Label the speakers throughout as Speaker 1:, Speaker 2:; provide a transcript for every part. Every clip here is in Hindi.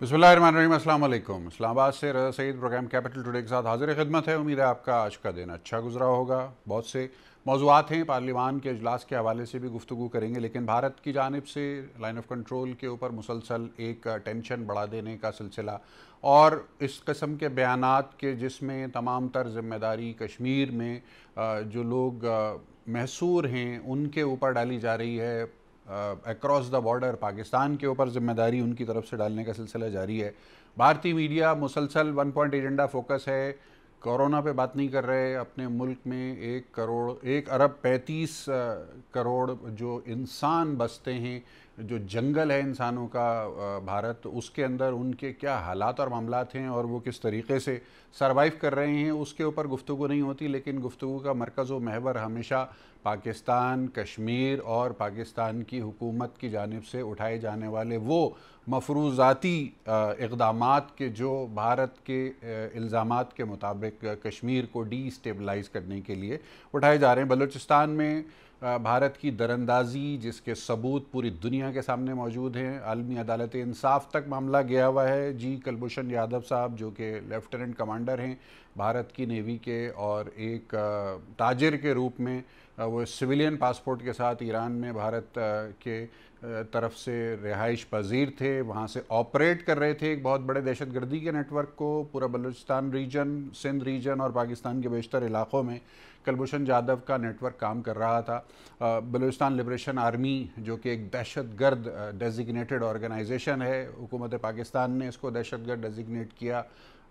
Speaker 1: बिस्मिल्लाहिर्रहमानिर्रहीम, अस्सलाम वालेकुम। इस्लामाबाद से रज़ा सईद प्रोग्राम कैपिटल टुडे के साथ हाजिर खिदमत है। उम्मीद है आपका आज का दिन अच्छा गुजरा होगा। बहुत से मौज़ूआत हैं, पार्लिमान के इजलास के हवाले से भी गुफ्तगू करेंगे, लेकिन भारत की जानिब से लाइन ऑफ कंट्रोल के ऊपर मुसलसल एक टेंशन बढ़ा देने का सिलसिला और इस कस्म के बयानात के जिसमें तमाम तर ज़िम्मेदारी कश्मीर में जो लोग महसूर हैं उनके ऊपर डाली जा रही है। अक्रॉस द बॉर्डर पाकिस्तान के ऊपर जिम्मेदारी उनकी तरफ से डालने का सिलसिला जारी है। भारतीय मीडिया मुसलसल वन पॉइंट एजेंडा फोकस है, कोरोना पे बात नहीं कर रहे। अपने मुल्क में 1 अरब 35 करोड़ जो इंसान बसते हैं, जो जंगल है इंसानों का भारत, उसके अंदर उनके क्या हालात और मामलात हैं और वो किस तरीके से सरवाइव कर रहे हैं, उसके ऊपर गुफ्तगू नहीं होती। लेकिन गुफ्तगू का मरकज़ व महवर हमेशा पाकिस्तान, कश्मीर और पाकिस्तान की हुकूमत की जानिब से उठाए जाने वाले वो मफरूज़ाती इक़दामात के जो भारत के इल्ज़ामात के मुताबिक कश्मीर को डीस्टेबलाइज़ करने के लिए उठाए जा रहे हैं। बलूचिस्तान में भारत की दरअंदाज़ी जिसके सबूत पूरी दुनिया के सामने मौजूद हैं। आलमी अदालत इंसाफ तक मामला गया हुआ है। जी कुलभूषण यादव साहब जो कि लेफ्टिनेंट कमांडर हैं भारत की नेवी के और एक ताजिर के रूप में वो सिविलियन पासपोर्ट के साथ ईरान में भारत के तरफ से रिहाइश पजीर थे, वहाँ से ऑपरेट कर रहे थे एक बहुत बड़े दहशतगर्दी के नेटवर्क को। पूरा बलूचिस्तान रीजन, सिंध रीजन और पाकिस्तान के बेशतर इलाक़ों में कुलभूषण यादव का नेटवर्क काम कर रहा था। बलूचिस्तान लिबरेशन आर्मी जो कि एक दहशतगर्द डेजिग्नेटेड ऑर्गेनाइजेशन है, हुकूमत पाकिस्तान ने इसको दहशतगर्द डेजिग्नेट किया,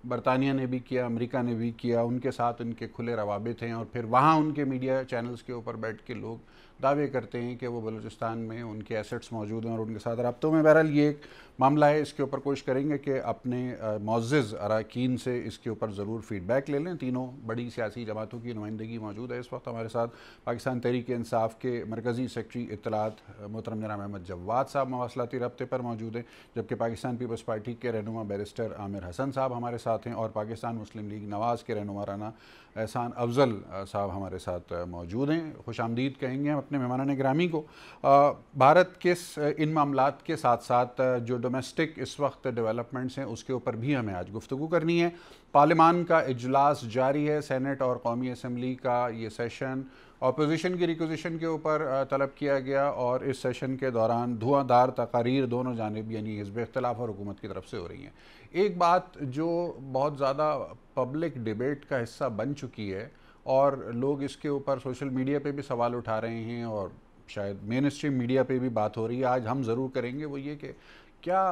Speaker 1: बरतानिया ने भी किया, अमेरिका ने भी किया, उनके साथ उनके खुले रवाबित हैं। और फिर वहाँ उनके मीडिया चैनल्स के ऊपर बैठ के लोग दावे करते हैं कि वो बलूचिस्तान में उनके एसेट्स मौजूद हैं और उनके साथ रब्तों में। बहरहाल ये एक मामला है, इसके ऊपर कोशिश करेंगे कि अपने मुअज़्ज़िज़ अरकान से इसके ऊपर ज़रूर फ़ीडबैक ले लें। तीनों बड़ी सियासी जमातों की नुमाइंदगी मौजूद है इस वक्त हमारे साथ। पाकिस्तान तहरीक इंसाफ के मरकज़ी सेक्रेटरी इत्तलात मोहतरम जनाब अहमद जवाद साहब मवासलाती रब्ते पर मौजूद हैं, जबकि पाकिस्तान पीपल्स पार्टी के रहनुमा बैरिस्टर आमिर हसन साहब हमारे साथ हैं और पाकिस्तान मुस्लिम लीग नवाज़ के रहनुमा राना एहसान अफजल साहब हमारे साथ मौजूद हैं। खुश आमदीद कहेंगे हम अपने मेहमानान गिरामी को। भारत के इन मामलात के साथ साथ जो डोमेस्टिक इस वक्त डेवलपमेंट्स हैं उसके ऊपर भी हमें आज गुफ्तगू करनी है। पार्लिमान का इजलास जारी है, सेनेट और कौमी असम्बली का ये सेशन अपोजिशन की रिक्वेजिशन के ऊपर तलब किया गया और इस सेशन के दौरान धुआंधार तकारीर दोनों जानिब यानी हिज़्ब इख्तिलाफ और हुकूमत की तरफ से हो रही हैं। एक बात जो बहुत ज़्यादा पब्लिक डिबेट का हिस्सा बन चुकी है और लोग इसके ऊपर सोशल मीडिया पे भी सवाल उठा रहे हैं और शायद मेन स्ट्रीम मीडिया पे भी बात हो रही है, आज हम ज़रूर करेंगे, वो ये कि क्या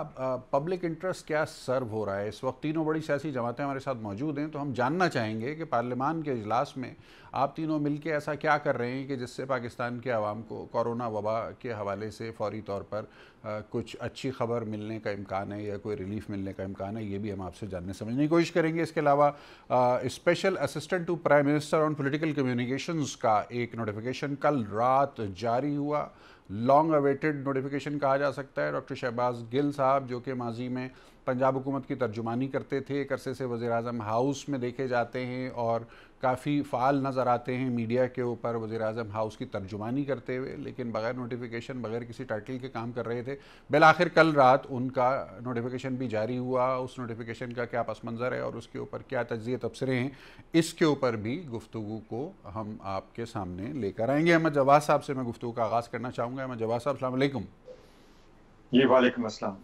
Speaker 1: पब्लिक इंटरेस्ट क्या सर्व हो रहा है। इस वक्त तीनों बड़ी सियासी जमातें हमारे साथ मौजूद हैं, तो हम जानना चाहेंगे कि पार्लियामान के इजलास में आप तीनों मिलके ऐसा क्या कर रहे हैं कि जिससे पाकिस्तान के आवाम को कोरोना वबा के हवाले से फौरी तौर पर कुछ अच्छी खबर मिलने का इम्कान है या कोई रिलीफ मिलने का इम्कान है। ये भी हम आपसे जानने समझने की कोशिश करेंगे। इसके अलावा special assistant to prime minister on political communications का एक नोटिफिकेशन कल रात जारी हुआ, लॉन्ग अवेटेड नोटिफिकेशन कहा जा सकता है। डॉक्टर शहबाज गिल साहब जो कि माजी में पंजाब हुकूमत की तर्जुमानी करते थे, एक अरसे से वज़ीर-ए-आज़म हाउस में देखे जाते हैं और काफ़ी फ़ाल नज़र आते हैं मीडिया के ऊपर वज़ीर-ए-आज़म हाउस की तर्जुमानी करते हुए, लेकिन बग़ैर नोटिफिकेशन बग़ैर किसी टाइटल के काम कर रहे थे। बिलाखिर कल रात उनका नोटिफिकेशन भी जारी हुआ। उस नोटिफिकेशन का क्या पस मंज़र है और उसके ऊपर क्या तज्ज़िये तबसरे हैं, इसके ऊपर भी गुफ्तगू को हम आपके सामने लेकर आएंगे। अहमद जवाद साहब से मैं गुफ्तगू का आगाज़ करना चाहूँगा। अहमद जवाद साहब अस्सलाम वालेकुम।
Speaker 2: जी वालेकुम अस्सलाम।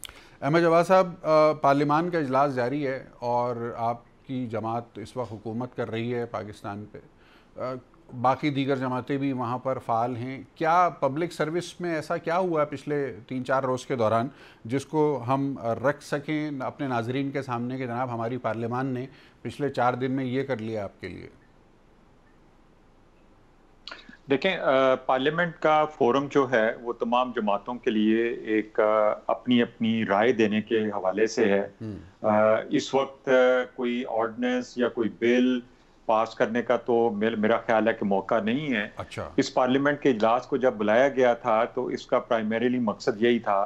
Speaker 1: अहमद जवाद साहब, पार्लियामान का इजलास जारी है और आपकी जमात इस वक्त हुकूमत कर रही है पाकिस्तान पे, बाकी दीगर जमातें भी वहाँ पर फ़ाल हैं। क्या पब्लिक सर्विस में ऐसा क्या हुआ है पिछले 3-4 रोज़ के दौरान जिसको हम रख सकें अपने नाजरीन के सामने कि जनाब हमारी पार्लियामान ने पिछले 4 दिन में ये कर लिया आपके लिए?
Speaker 2: देखें, पार्लियामेंट का फोरम जो है वो तमाम जमातों के लिए एक अपनी अपनी राय देने के हवाले से है। इस वक्त कोई ऑर्डिनेंस या कोई बिल पास करने का तो मेरा ख्याल है कि मौका नहीं है।
Speaker 1: अच्छा।
Speaker 2: इस पार्लियामेंट के इजलास को जब बुलाया गया था तो इसका प्राइमरीली मकसद यही था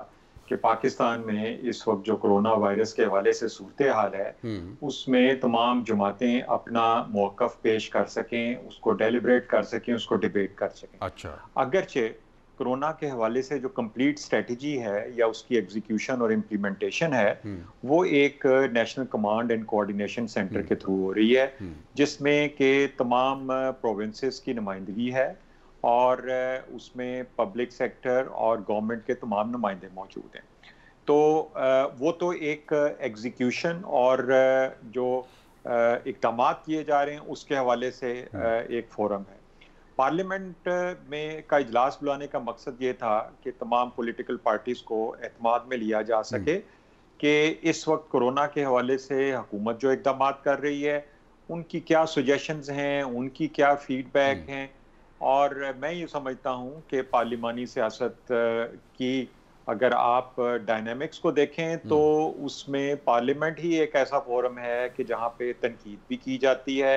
Speaker 2: कि पाकिस्तान में इस वक्त जो कोरोना वायरस के हवाले से सूरत हाल है उसमें तमाम जमातें अपना मौक़िफ़ पेश कर सकें, उसको डेलिब्रेट कर सकें, उसको डिबेट कर सकें।
Speaker 1: अच्छा।
Speaker 2: अगरचे कोरोना के हवाले से जो कंप्लीट स्ट्रेटजी है या उसकी एग्जीक्यूशन और इम्प्लीमेंटेशन है वो एक national command and coordination centre के थ्रू हो रही है, जिसमें के तमाम प्रोविंसेस की नुमाइंदगी है और उसमें पब्लिक सेक्टर और गवर्नमेंट के तमाम नुमाइंदे मौजूद हैं। तो वो तो एक एग्जीक्यूशन और जो इक़दाम किए जा रहे हैं उसके हवाले से एक फोरम है। पार्लियामेंट में का इजलास बुलाने का मकसद ये था कि तमाम पॉलिटिकल पार्टीज को एतमाद में लिया जा सके कि इस वक्त कोरोना के हवाले से हुकूमत जो इक़दाम कर रही है उनकी क्या सजेशंस हैं, उनकी क्या फीडबैक हैं। और मैं ये समझता हूँ कि पार्लिमानी सियासत की अगर आप डायनामिक्स को देखें तो उसमें पार्लियामेंट ही एक ऐसा फोरम है कि जहाँ पे तनकीद भी की जाती है,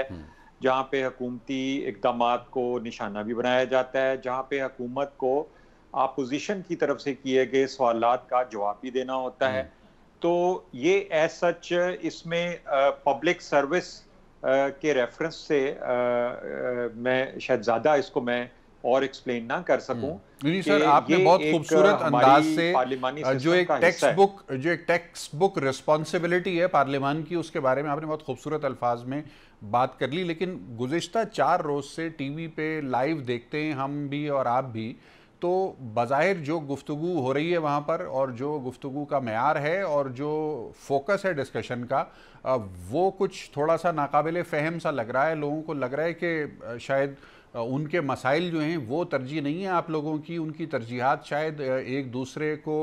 Speaker 2: जहाँ पे हुकूमती इक़दामात को निशाना भी बनाया जाता है, जहाँ पे हुकूमत को अपोजिशन की तरफ से किए गए सवालात का जवाब भी देना होता है। तो ये एज सच इसमें पब्लिक सर्विस के रेफरेंस से मैं शायद ज़्यादा इसको मैं और एक्सप्लेन ना कर सकूं।
Speaker 1: नहीं सर, आपने बहुत खूबसूरत अंदाज से जो एक टेक्स्ट बुक रिस्पॉन्सिबिलिटी है पार्लियामान की, उसके बारे में आपने बहुत खूबसूरत अल्फाज में बात कर ली। लेकिन गुज़िश्ता 4 रोज़ से टीवी पे लाइव देखते हैं हम भी और आप भी, तो बज़ाहिर जो गुफ्तगू हो रही है वहाँ पर और जो गुफ्तगू का मेयार है और जो फोकस है डिस्कशन का, वो कुछ थोड़ा सा नाकाबिले फ़हम सा लग रहा है। लोगों को लग रहा है कि शायद उनके मसाइल जो हैं वो तरजीह नहीं है आप लोगों की, उनकी तरजीहात शायद एक दूसरे को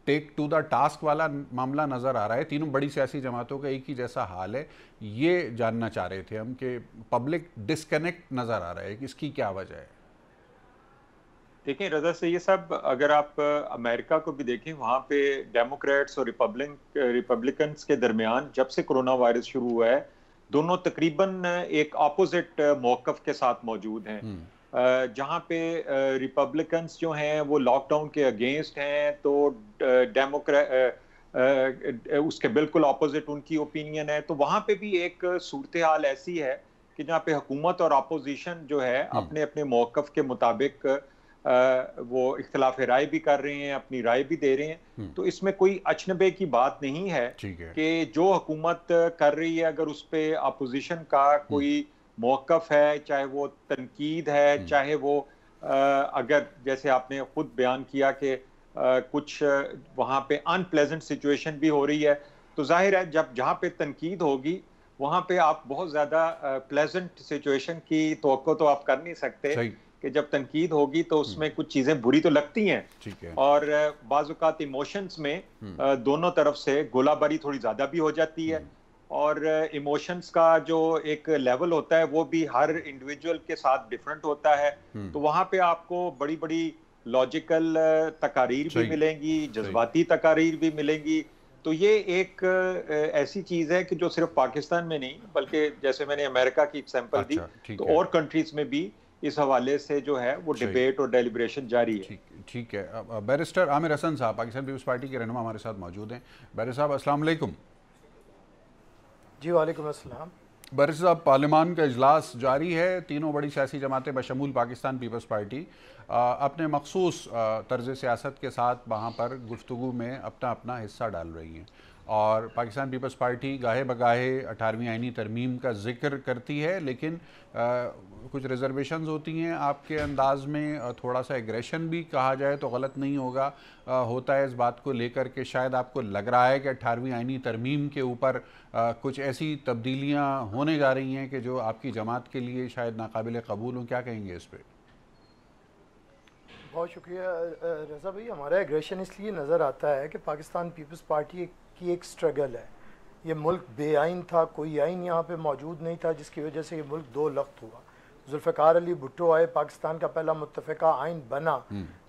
Speaker 1: टेक टू द टास्क वाला मामला नज़र आ रहा है। तीनों बड़ी सियासी जमातों का एक ही जैसा हाल है। ये जानना चाह रहे थे हम कि पब्लिक डिस्कनेक्ट नज़र आ रहा है, इसकी क्या वजह है?
Speaker 2: देखें रज़ा से ये सब अगर आप अमेरिका को भी देखें, वहाँ पे डेमोक्रेट्स और रिपब्लिकन्स के दरमियान जब से कोरोना वायरस शुरू हुआ है दोनों तकरीबन एक ऑपोजिट मौक़िफ़ के साथ मौजूद हैं। जहाँ पे रिपब्लिकन्स जो हैं वो लॉकडाउन के अगेंस्ट हैं, तो उसके बिल्कुल ऑपोजिट उनकी ओपिनियन है। तो वहाँ पे भी एक सूरत हाल ऐसी है कि जहाँ पे हुकूमत और अपोजिशन जो है अपने अपने मौक़िफ़ के मुताबिक वो इख्तिलाफ राय भी कर रहे हैं, अपनी राय भी दे रहे हैं। तो इसमें कोई अचनबे की बात नहीं है कि जो हुकूमत कर रही है अगर उस पे अपोजिशन का कोई मौक़िफ़ है, चाहे वो तनकीद है, चाहे वो अगर जैसे आपने खुद बयान किया कि कुछ वहाँ पे अनप्लेजेंट सिचुएशन भी हो रही है, तो जाहिर है जब जहाँ पे तनकीद होगी वहाँ पे आप बहुत ज़्यादा प्लेजेंट सिचुएशन की तवक्को तो आप कर नहीं सकते कि जब तनकीद होगी तो उसमें कुछ चीज़ें बुरी तो लगती हैं और बाज़-औक़ात इमोशंस में दोनों तरफ से गोलाबारी थोड़ी ज़्यादा भी हो जाती है और इमोशंस का जो एक लेवल होता है वो भी हर इंडिविजुअल के साथ डिफरेंट होता है। तो वहाँ पे आपको बड़ी-बड़ी लॉजिकल तकारीर भी मिलेंगी, जज्बाती तकारीर भी मिलेंगी। तो ये एक ऐसी चीज़ है कि जो सिर्फ पाकिस्तान में नहीं बल्कि जैसे मैंने अमेरिका की एग्जांपल दी, तो और कंट्रीज में भी इस हवाले से जो है वो डिबेट और डेलिब्रेशन जारी है।
Speaker 1: ठीक है। बैरिस्टर आमिर हसन साहब पाकिस्तान पीपल्स पार्टी के रहनुमा हमारे साथ मौजूद हैं। बैरिस्टर साहब अस्सलाम वालेकुम।
Speaker 3: जी वालेकुम अस्सलाम।
Speaker 1: बैरिस्टर साहब, पार्लियामान का इजलास जारी है, तीनों बड़ी सियासी जमातें बशमूल पाकिस्तान पीपल्स पार्टी अपने मखसूस तर्ज सियासत के साथ वहाँ पर गुफ्तगू में अपना अपना हिस्सा डाल रही हैं और पाकिस्तान पीपल्स पार्टी गाहे बगाहे 18वीं आईनी तरमीम का जिक्र करती है, लेकिन कुछ रिजर्वेशंस होती हैं आपके अंदाज में, थोड़ा सा एग्रेशन भी कहा जाए तो गलत नहीं होगा होता है इस बात को लेकर के शायद आपको लग रहा है कि 18वीं आईनी तरमीम के ऊपर कुछ ऐसी तब्दीलियां होने जा रही हैं कि जो आपकी जमात के लिए शायद नाकाबिल कबूल हों। क्या कहेंगे इस पर?
Speaker 3: बहुत शुक्रिया रज़ा भाई। हमारा एग्रेशन इसलिए नज़र आता है कि पाकिस्तान पीपल्स पार्टी की एक स्ट्रगल है। ये मुल्क बेआइन था, कोई आइन यहाँ पे मौजूद नहीं था, जिसकी वजह से ये मुल्क दो लख्त हुआ। जुल्फ़िकार अली भुट्टो आए, पाकिस्तान का पहला मुत्तफ़िका आइन बना,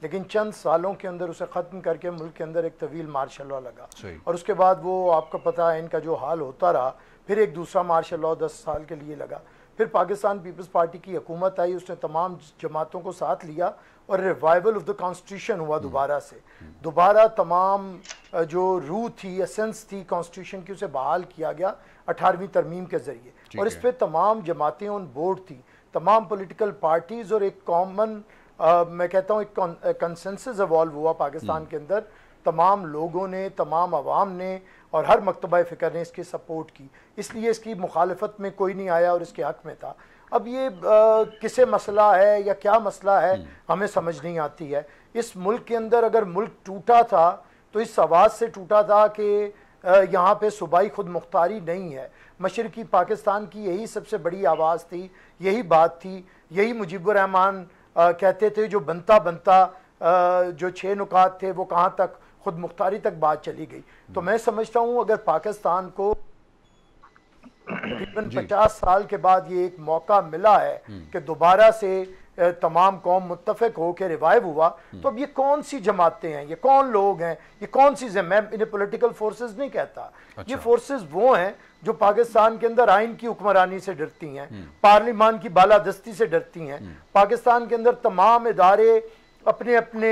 Speaker 3: लेकिन चंद सालों के अंदर उसे ख़त्म करके मुल्क के अंदर एक तवील मार्शल लॉ लगा और उसके बाद वो आपको पता है इनका जो हाल होता रहा, फिर एक दूसरा मार्शल लॉ 10 साल के लिए लगा। फिर पाकिस्तान पीपल्स पार्टी की हुकूमत आई, उसने तमाम जमातों को साथ लिया और रिवाइवल ऑफ द कॉन्स्टिट्यूशन हुआ दोबारा से। दोबारा तमाम जो रूह थी, एसेंस थी कॉन्स्टिट्यूशन की, उसे बहाल किया गया 18वीं तरमीम के ज़रिए और इस पर तमाम जमातें ऑन बोर्ड थी, तमाम पॉलिटिकल पार्टीज़ और एक कॉमन मैं कहता हूँ एक कंसेंसस इवॉल्व हुआ पाकिस्तान के अंदर, तमाम लोगों ने, तमाम अवाम ने और हर मकतबा फ़िक्र ने इसकी सपोर्ट की, इसलिए इसकी मुखालफत में कोई नहीं आया और इसके हक़ में था। अब ये किसे मसला है या क्या मसला है हमें समझ नहीं आती है। इस मुल्क के अंदर अगर मुल्क टूटा था तो इस आवाज़ से टूटा था कि यहाँ पे सूबाई खुद मुख्तारी नहीं है। मशरकी पाकिस्तान की यही सबसे बड़ी आवाज़ थी, यही बात थी, यही मुजीबुर रहमान कहते थे। जो बनता बनता जो 6 नुकात थे वो कहाँ तक, खुद मुख्तारी तक बात चली गई। तो मैं समझता हूँ अगर पाकिस्तान को तकरीबन 50 साल के बाद ये एक मौका मिला है कि दोबारा से तमाम कौम मुत्तफिक हो के रिवाइव हुआ, तो अब ये कौन सी जमातें हैं, ये कौन लोग हैं, ये कौन सी, मैं इन्हें पॉलिटिकल फोर्सेस नहीं कहता। ये फोर्सेस वो हैं जो पाकिस्तान के अंदर आइन की हुक्मरानी से डरती हैं, पार्लिमान की बालादस्ती से डरती हैं। पाकिस्तान के अंदर तमाम इदारे अपने अपने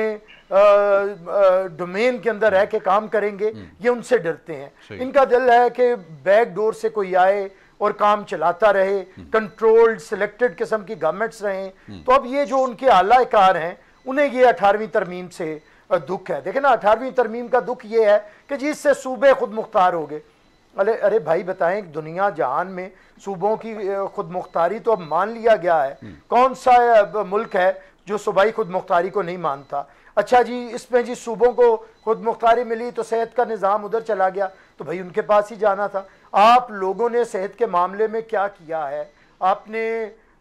Speaker 3: डोमेन के अंदर रह के काम करेंगे, ये उनसे डरते हैं। इनका दिल है कि बैक डोर से कोई आए और काम चलाता रहे, कंट्रोल्ड सिलेक्टेड किस्म की गवर्नमेंट्स रहें। तो अब ये जो उनके आलाकार हैं उन्हें ये 18वीं तरमीम से दुख है। देखें ना, 18वीं तरमीम का दुख ये है कि जी इससे सूबे खुद मुख्तार हो गए। अरे भाई बताएं, दुनिया जहान में सूबों की खुद मुख्तारी तो अब मान लिया गया है। कौन सा मुल्क है जो सूबाई खुद मुख्तारी को नहीं मानता? अच्छा जी, इसमें जी सूबों को खुद मुख्तारी मिली तो सेहत का निज़ाम उधर चला गया, तो भाई उनके पास ही जाना था। आप लोगों ने सेहत के मामले में क्या किया है? आपने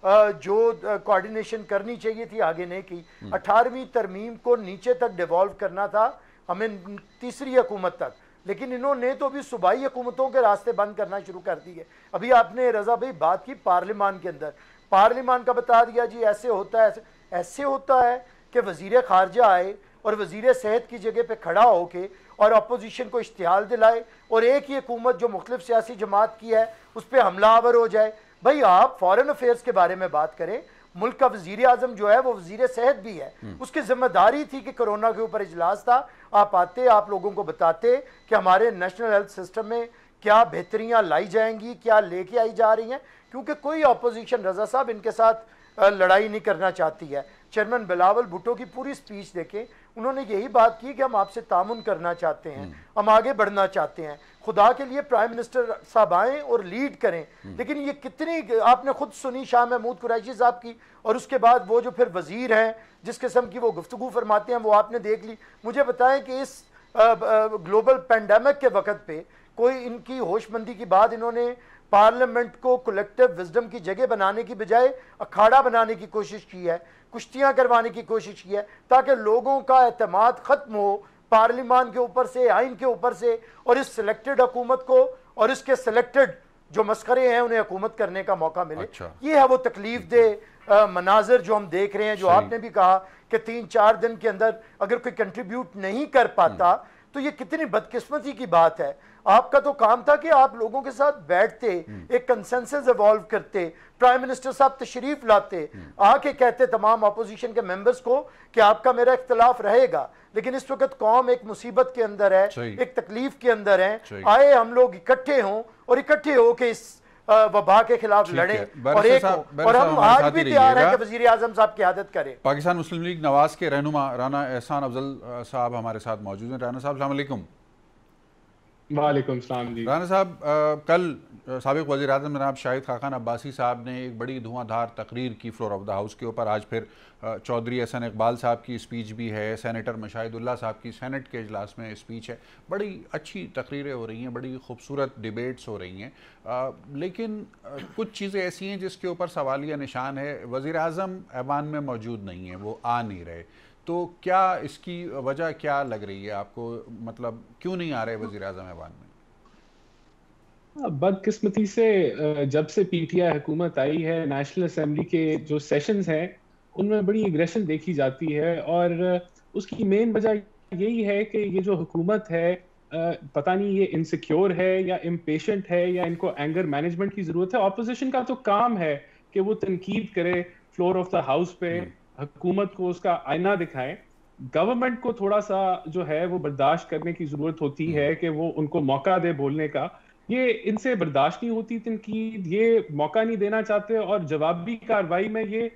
Speaker 3: जो कोऑर्डिनेशन करनी चाहिए थी आगे नहीं की। 18वीं तरमीम को नीचे तक डिवॉल्व करना था हमें, तीसरी हुकूमत तक, लेकिन इन्होंने तो अभी सूबाई हुकूमतों के रास्ते बंद करना शुरू कर दिए। अभी आपने रजा भाई बात की पार्लियामान के अंदर, पार्लियामान का बता दिया जी ऐसे होता है, ऐसे होता है कि वज़ीर ख़ारजा आए और वज़ीर सेहत की जगह पे खड़ा होके और अपोजिशन को इश्तिहाल दिलाए और एक ही हुकूमत जो मुख्तलिफ सियासी जमात की है उस पर हमलावर हो जाए। भाई आप फॉरेन अफेयर्स के बारे में बात करें, मुल्क का वज़ीर आज़म जो है वो वज़ीर सेहत भी है, उसकी जिम्मेदारी थी कि कोरोना के ऊपर इजलास था, आप आते, आप लोगों को बताते कि हमारे नेशनल हेल्थ सिस्टम में क्या बेहतरियाँ लाई जाएंगी, क्या लेके आई जा रही हैं, क्योंकि कोई अपोजिशन, रजा साहब, इनके साथ लड़ाई नहीं करना चाहती है। चेयरमैन बिलावल भुट्टो की पूरी स्पीच देखें, उन्होंने यही बात की कि हम आपसे तामुन करना चाहते हैं, हम आगे बढ़ना चाहते हैं, खुदा के लिए प्राइम मिनिस्टर साहब आएँ और लीड करें। लेकिन ये कितनी, आपने खुद सुनी शाह महमूद कुरैशी साहब की, और उसके बाद वो जो फिर वजीर हैं जिस किस्म की वो गुफ्तगू फरमाते हैं वो आपने देख ली। मुझे बताएं कि इस ग्लोबल पेंडेमिक के वक्त पे कोई इनकी होशमंदी की बात, इन्होंने पार्लियामेंट को कलेक्टिव विजडम की जगह बनाने की बजाय अखाड़ा बनाने की कोशिश की है, कुश्तियां करवाने की कोशिश की है, ताकि लोगों का एतमाद खत्म हो पार्लियामान के ऊपर से, आइन के ऊपर से, और इस सिलेक्टेड हुकूमत को और इसके सिलेक्टेड जो मस्खरे हैं उन्हें हुकूमत करने का मौका मिले। अच्छा। ये है वो तकलीफ दे मनाजिर जो हम देख रहे हैं, जो आपने भी कहा कि 3-4 दिन के अंदर अगर कोई कंट्रीब्यूट नहीं कर पाता तो ये कितनी बदकिस्मती की बात है। आपका तो काम था कि आप लोगों के साथ बैठते, एक कंसेंसस इवॉल्व करते, प्राइम मिनिस्टर साहब तशरीफ लाते, आके कहते तमाम अपोजिशन के मेंबर्स को कि आपका मेरा इख्तलाफ रहेगा, लेकिन इस वक्त कौम एक मुसीबत के अंदर है, एक तकलीफ के अंदर है, आए हम लोग इकट्ठे हों और इकट्ठे हो के इस वबा के खिलाफ लड़ें और एक और हम आज भी तैयार हैं कि वज़ीर आज़म साहब की आदत करें।
Speaker 1: पाकिस्तान मुस्लिम लीग नवाज के रहनुमा राना एहसान अफजल साहब हमारे साथ मौजूद हैं। राना साहब अस्सलाम वालेकुम।
Speaker 4: वालेकुम सलाम जी।
Speaker 1: राना साहब, कल साबिक़ वज़ीर आज़म जनाब शाहिद खाक़ान अब्बासी साहब ने एक बड़ी धुआंधार तकरीर की फ्लोर ऑफ द हाउस के ऊपर। आज फिर चौधरी एहसन इकबाल साहब की स्पीच भी है, सेनेटर मशाहिदुल्लाह साहब की सेनेट के इजलास में स्पीच है। बड़ी अच्छी तकरीरें हो रही हैं, बड़ी खूबसूरत डिबेट्स हो रही हैं, लेकिन कुछ चीज़ें ऐसी हैं जिसके ऊपर सवालिया निशान है। वज़ीर आज़म ऐवान में मौजूद नहीं है, वो आ नहीं रहे, तो क्या इसकी वजह क्या लग रही है आपको? मतलब क्यों नहीं आ रहे वज़ीर आज़म ऐवान में?
Speaker 4: बदकिस्मती से जब से पीटीआई हुकूमत आई है, नेशनल असेंबली के जो सेशंस हैं उनमें बड़ी एग्रेशन देखी जाती है, और उसकी मेन वजह यही है कि ये जो हुकूमत है पता नहीं ये इनसिक्योर है या इम्पेशेंट है या इनको एंगर मैनेजमेंट की ज़रूरत है। ऑपोजिशन का तो काम है कि वो तनकीद करे फ्लोर ऑफ द हाउस पे, हुकूमत को उसका आईना दिखाए। गवर्नमेंट को थोड़ा सा जो है वो बर्दाश्त करने की ज़रूरत होती है कि वो उनको मौका दे बोलने का। ये इनसे बर्दाश्त नहीं होती तनकीद, ये मौका नहीं देना चाहते, और जवाबी कार्रवाई में ये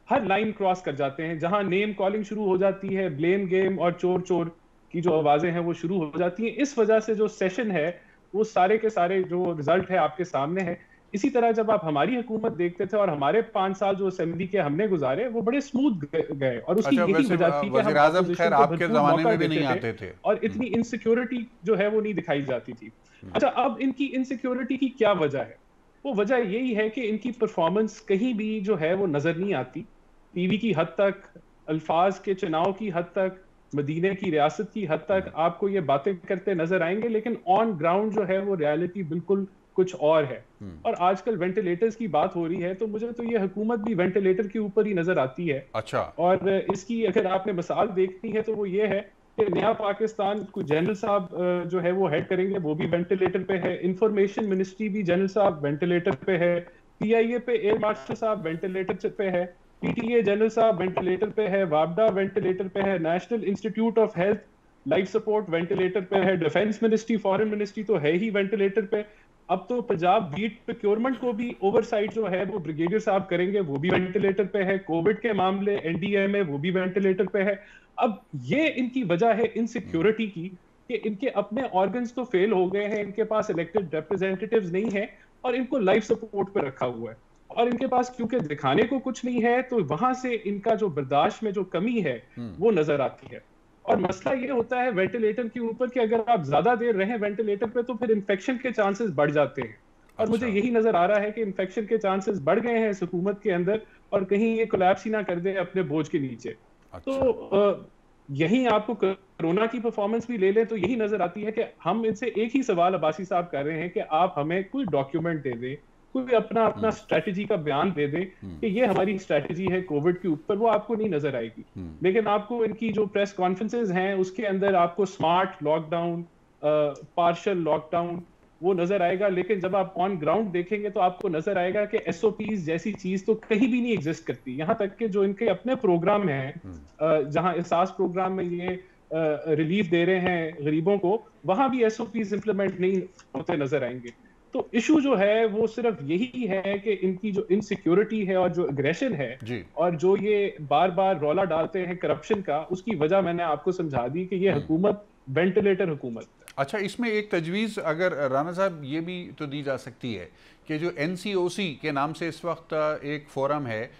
Speaker 4: हर लाइन क्रॉस कर जाते हैं। जहां नेम कॉलिंग शुरू हो जाती है, ब्लेम गेम और चोर चोर की जो आवाजें हैं वो शुरू हो जाती हैं। इस वजह से जो सेशन है वो सारे के सारे जो रिजल्ट है आपके सामने है। इसी तरह जब आप हमारी हुकूमत देखते थे और हमारे 5 साल जो असेंबली के हमने गुजारे वो बड़े स्मूथ गए, और उसकी यही वजह थी कि हम
Speaker 1: खैर आपके जमाने में भी नहीं आते थे
Speaker 4: और इतनी इनसिक्योरिटी जो है वो नहीं दिखाई जाती थी। अच्छा, अब इनकी इनसिक्योरिटी की क्या वजह है? वो वजह यही है कि इनकी परफॉर्मेंस कहीं भी जो है वो नजर नहीं आती। टीवी की हद तक, अल्फाज के चुनाव की हद तक, मदीने की रियासत की हद तक आपको ये बातें करते नजर आएंगे, लेकिन ऑन ग्राउंड जो है वो रियलिटी बिल्कुल कुछ और है। और आजकल वेंटिलेटर्स की बात हो रही है तो मुझे तो ये हुकूमत भी वेंटिलेटर के ऊपर ही नजर आती है।
Speaker 1: अच्छा,
Speaker 4: और इसकी अगर आपने मिसाल देखनी है तो वो ये है कि नया पाकिस्तान को जनरल साहब जो है वो हेड करेंगे, वो भी वेंटिलेटर पे है। इंफॉर्मेशन मिनिस्ट्री भी जनरल साहब वेंटिलेटर पे है। PIA पे एयर मार्शल साहब वेंटिलेटर पे है। PTA जनरल साहब वेंटिलेटर पे है। वापडा वेंटिलेटर पे है। National institute of health life support ventilator पे है। डिफेंस मिनिस्ट्री, फॉरेन मिनिस्ट्री तो है ही वेंटिलेटर पे। अब तो पंजाब बीट प्रोक्योरमेंट को भी ओवरसाइट जो है वो ब्रिगेडियर साहब करेंगे, वो भी वेंटिलेटर पे है। कोविड के मामले NDMA वो भी वेंटिलेटर पे है। अब ये इनकी वजह है इनसिक्योरिटी की कि इनके अपने ऑर्गन्स तो फेल हो गए हैं, इनके पास इलेक्टेड रिप्रेजेंटेटिव्स नहीं है और इनको लाइफ सपोर्ट पे रखा हुआ है। और इनके पास क्योंकि दिखाने को कुछ नहीं है तो वहां से इनका जो बर्दाश्त में जो कमी है वो नजर आती है। और मसला ये होता है वेंटिलेटर के ऊपर कि अगर आप ज्यादा देर रहें वेंटिलेटर पे तो फिर इन्फेक्शन के चांसेस बढ़ जाते हैं। और मुझे यही नजर आ रहा है कि इन्फेक्शन के चांसेस बढ़ गए हैं इस हुकूमत के अंदर, और कहीं ये कोलैप्स ही ना कर दे अपने बोझ के नीचे। तो यही आपको कोरोना की परफॉर्मेंस भी ले लें तो यही नजर आती है कि हम इनसे एक ही सवाल अब्बासी साहब कर रहे हैं कि आप हमें कोई डॉक्यूमेंट दे दें, कोई अपना स्ट्रेटजी का बयान दे दे कि ये हमारी स्ट्रेटजी है कोविड के ऊपर। वो आपको नहीं नजर आएगी। लेकिन आपको इनकी जो प्रेस कॉन्फ्रेंसेज हैं उसके अंदर आपको स्मार्ट लॉकडाउन, पार्शियल लॉकडाउन वो नजर आएगा। लेकिन जब आप ऑन ग्राउंड देखेंगे तो आपको नजर आएगा कि SOPs जैसी चीज तो कहीं भी नहीं एग्जिस्ट करती। यहाँ तक कि जो इनके अपने प्रोग्राम हैं, जहां एहसास प्रोग्राम में ये रिलीफ दे रहे हैं गरीबों को, वहां भी SOPs इंप्लीमेंट नहीं होते नजर आएंगे। तो इशू जो है वो सिर्फ यही है कि इनकी जो इनसिक्योरिटी है और जो एग्रेशन है और जो ये बार बार रौला डालते हैं करप्शन का, उसकी वजह मैंने आपको समझा दी कि ये हुकूमत वेंटिलेटर हुकूमत।
Speaker 1: अच्छा, इसमें एक तजवीज़ अगर राना साहब ये भी तो दी जा सकती है कि जो NCOC के नाम से इस वक्त एक फोरम है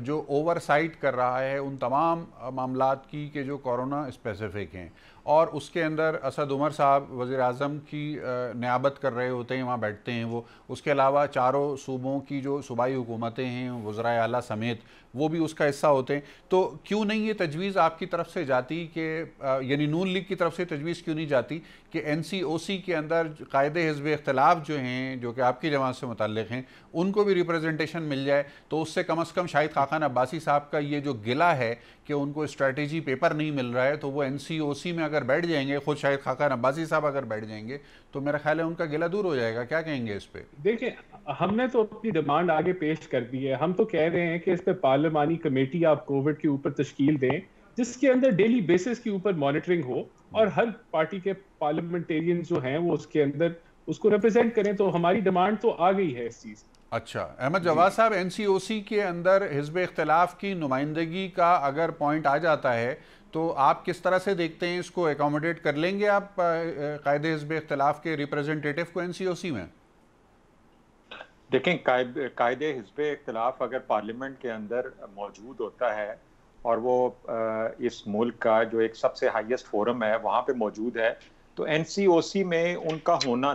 Speaker 1: जो ओवरसाइट कर रहा है उन तमाम मामलात की कि जो कोरोना स्पेसिफिक हैं, और उसके अंदर असद उमर साहब वज़ीर आज़म की नियाबत कर रहे होते हैं, वहाँ बैठते हैं वो। उसके अलावा चारों सूबों की जो सूबाई हुकूमतें हैं, वज़राए आला समेत, वो भी उसका हिस्सा होते हैं। तो क्यों नहीं ये तजवीज़ आपकी तरफ से जाती कि यानी नून लीग की तरफ से तजवीज़ क्यों नहीं जाती कि NCOC के अंदर कायदे हिज़्ब इख्तिलाफ जो हैं, जो कि आपकी जमात से मुतल्लिक़ हैं, उनको भी रिप्रेजेंटेशन मिल जाए? तो उससे कम से कम शाहिद खाकान अब्बासी साहब का ये जो गिला है कि उनको स्ट्रेटजी पेपर नहीं मिल रहा है, तो वो NCOC में अगर बैठ जाएंगे, खुद शाहिद खाकान अब्बासी साहब अगर बैठ जाएंगे तो मेरा ख्याल है उनका गिला दूर हो जाएगा। क्या कहेंगे इस पे?
Speaker 4: देखिए, हमने तो अपनी डिमांड आगे पेश कर दी है। हम तो कह रहे हैं कि इस पे पार्लिमानी कमेटी आप कोविड के ऊपर तश्कील दें, जिसके अंदर डेली बेसिस के ऊपर मॉनिटरिंग हो और हर पार्टी के पार्लियामेंटेरियन जो हैं वो उसके अंदर उसको रिप्रेजेंट करें। तो हमारी डिमांड तो आ गई है इस चीज।
Speaker 1: अच्छा, अहमद जवाद साहब, NCOC के अंदर हिज़्ब इख्तिलाफ की नुमाइंदगी का अगर पॉइंट आ जाता है तो आप किस तरह से देखते हैं इसको? एकोमोडेट कर लेंगे आप कायदे हिज़्ब इख्तिलाफ के रिप्रेजेंटेटिव को NCOC में?
Speaker 2: देखें, कायदे हिज़्ब इख्तिलाफ अगर पार्लियामेंट के अंदर मौजूद होता है और वो इस मुल्क का जो एक सबसे हाईएस्ट फोरम है वहाँ पे मौजूद है, तो NCOC में उनका होना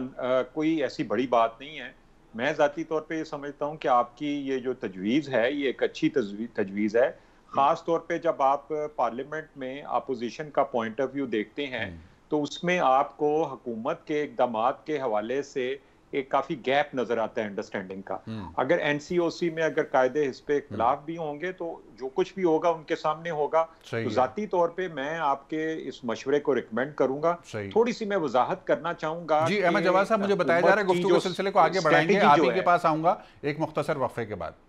Speaker 2: कोई ऐसी बड़ी बात नहीं है। मैं ज़ाती तौर पे ये समझता हूँ कि आपकी ये जो तजवीज़ है ये एक अच्छी तजवीज़ है। ख़ास तौर पे जब आप पार्लियामेंट में अपोजिशन का पॉइंट ऑफ व्यू देखते हैं तो उसमें आपको हुकूमत के इक़दामात के हवाले से एक काफ़ी गैप नज़र आता है अंडरस्टैंडिंग का। अगर NCOC में अगर कायदे हिज़्ब इख्तिलाफ भी होंगे तो जो कुछ भी होगा उनके सामने होगा। तो ज़ाती तौर पे मैं आपके इस मशवरे को रिकमेंड करूंगा। थोड़ी सी मैं वजाहत करना चाहूँगा।
Speaker 1: जी अहमद जवाद साहब, मुझे बताया जा रहा है गुफ्तगू के सिलसिले को आगे बढ़ाएंगे, आप ही के पास आऊँगा एक मुख्तसर वक्फे के बाद।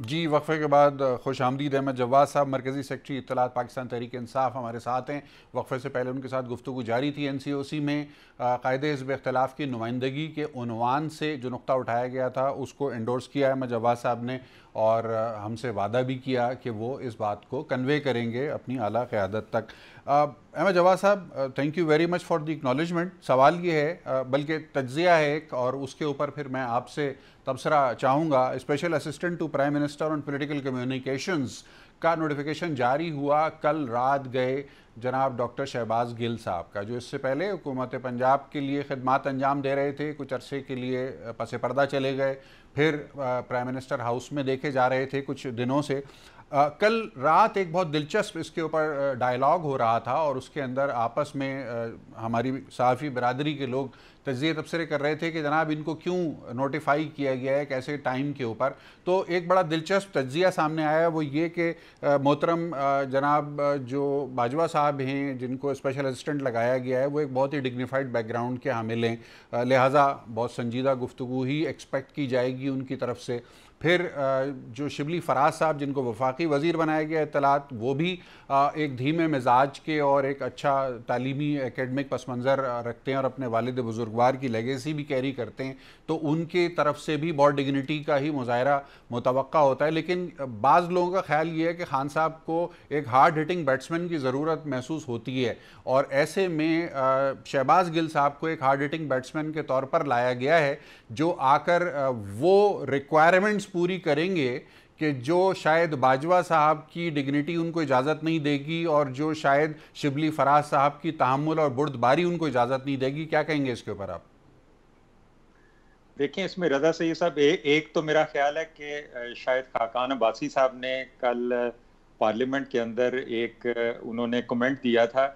Speaker 1: जी, वक्फे के बाद खुश आमदीद अहमद जवाद साहब, मरकज़ी सेक्रेटरी इत्तलात पाकिस्तान तहरीक इंसाफ हमारे साथ हैं। वक्फे से पहले उनके साथ गुफ्तगू जारी थी। NCOC में कायदे हिज़्ब इख्तिलाफ़ की नुमाइंदगी के उन्वान से जो नुक्ता उठाया गया था उसको एंडोर्स किया अहमद जवाद साहब ने, और हमसे वादा भी किया कि वो इस बात को कन्वे करेंगे अपनी आला क़यादत तक। अहमद जवाद साहब, thank you very much for the acknowledgement. सवाल ये है, बल्कि तज्ज़िया है एक, और उसके ऊपर फिर मैं आपसे तबसरा चाहूँगा। Special assistant to prime minister on political communications का नोटिफिकेशन जारी हुआ, कल रात गए जनाब डॉक्टर शहबाज गिल साहब का, जो इससे पहले हुकूमत पंजाब के लिए खिदमात अंजाम दे रहे थे, कुछ अरसे के लिए पसे पर्दा चले गए, फिर प्राइम मिनिस्टर हाउस में देखे जा रहे थे कुछ दिनों से। कल रात एक बहुत दिलचस्प इसके ऊपर डायलॉग हो रहा था, और उसके अंदर आपस में हमारी सहाफ़ी बरादरी के लोग तज्ज़िये तबसरे कर रहे थे कि जनाब इनको क्यों नोटिफाई किया गया है, कैसे टाइम के ऊपर। तो एक बड़ा दिलचस्प तज्ज़िया सामने आया, वो ये कि मोहतरम जनाब जो बाजवा साहब हैं, जिनको स्पेशल असिस्टेंट लगाया गया है, वो एक बहुत ही डिग्निफाइड बैकग्राउंड के हामिल हैं, लिहाजा बहुत संजीदा गुफ्तगू ही एक्सपेक्ट की जाएगी उनकी तरफ से। फिर जो शिबली फराज साहब, जिनको वफाकी वज़ीर बनाया गया इत्तलात, वो भी एक धीमे मिजाज के और एक अच्छा तालीमी एकेडमिक पस मंज़र रखते हैं और अपने वालिद बुजुर्गवार की लेगेसी भी कैरी करते हैं, तो उनके तरफ से भी बहुत डिग्निटी का ही मुज़ाहरा मुतवक्का होता है। लेकिन बाज़ लोगों का ख्याल ये है कि खान साहब को एक हार्ड हिटिंग बैट्समैन की ज़रूरत महसूस होती है, और ऐसे में शहबाज गिल साहब को एक हार्ड हिटिंग बैट्समैन के तौर पर लाया गया है, जो आकर वो रिक्वायरमेंट्स पूरी करेंगे कि जो शायद बाजवा साहब की डिग्निटी उनको इजाज़त नहीं देगी, और जो शायद शिबली फराज साहब की तहम्मुल और बुर्दबारी उनको इजाज़त नहीं देगी। क्या कहेंगे इसके ऊपर आप?
Speaker 2: देखिए, इसमें रज़ा सईद साहब, एक तो मेरा ख्याल है कि शायद खाकान अब्बासी साहब ने कल पार्लियामेंट के अंदर एक उन्होंने कमेंट दिया था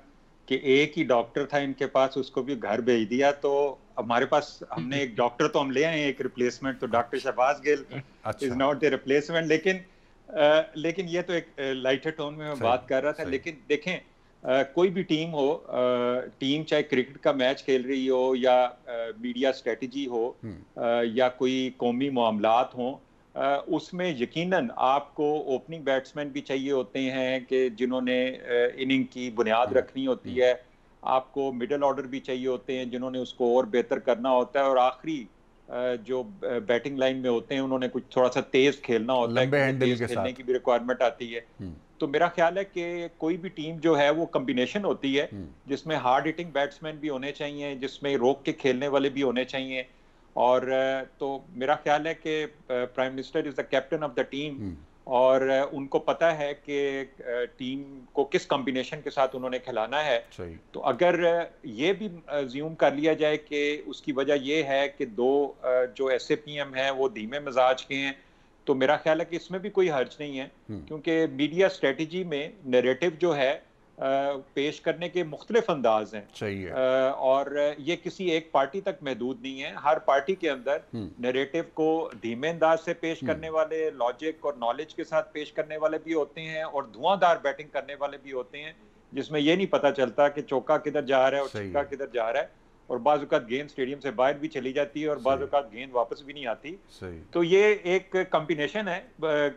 Speaker 2: कि एक ही डॉक्टर था इनके पास, उसको भी घर भेज दिया। तो हमारे पास, हमने एक डॉक्टर तो हम ले आए, एक रिप्लेसमेंट, तो doctor Shahbaz Gill is not the replacement. लेकिन ये तो एक लाइटर टोन में मैं बात कर रहा था। लेकिन देखें, कोई भी टीम हो, टीम चाहे क्रिकेट का मैच खेल रही हो, या मीडिया स्ट्रेटजी हो, या कोई कौमी मामलात हो, उसमें यकीनन आपको ओपनिंग बैट्समैन भी चाहिए होते हैं कि जिन्होंने इनिंग की बुनियाद रखनी होती है, आपको मिडिल ऑर्डर भी चाहिए होते हैं जिन्होंने उसको और बेहतर करना होता है, और आखिरी जो बैटिंग लाइन में होते हैं उन्होंने कुछ थोड़ा सा तेज खेलना होता है, तेज खेलने की भी रिक्वायरमेंट आती है। तो मेरा ख्याल है कि कोई भी टीम जो है वो कॉम्बिनेशन होती है, जिसमें हार्ड हिटिंग बैट्समैन भी होने चाहिए, जिसमें रोक के खेलने वाले भी होने चाहिए। और तो मेरा ख्याल है कि prime minister is the captain of the team, और उनको पता है कि टीम को किस कॉम्बिनेशन के साथ उन्होंने खिलाना है। तो अगर ये भी ज्यूम कर लिया जाए कि उसकी वजह ये है कि दो जो SAPM हैं वो धीमे मिजाज के हैं, तो मेरा ख्याल है कि इसमें भी कोई हर्ज नहीं है, क्योंकि मीडिया स्ट्रेटजी में नैरेटिव जो है पेश करने के मुख्तलिफ अंदाज हैं, और ये किसी एक पार्टी तक महदूद नहीं है। हर पार्टी के अंदर नैरेटिव को धीमे अंदाज से पेश करने वाले, लॉजिक और नॉलेज के साथ पेश करने वाले भी होते हैं, और धुआंधार बैटिंग करने वाले भी होते हैं, जिसमें ये नहीं पता चलता कि चौका किधर जा रहा है और छक्का किधर जा रहा है, और बाज़ औक़ात गेंद स्टेडियम से बाहर भी चली जाती है, और बाज़ औक़ात गेंद वापस भी नहीं आती। तो ये एक कॉम्बिनेशन है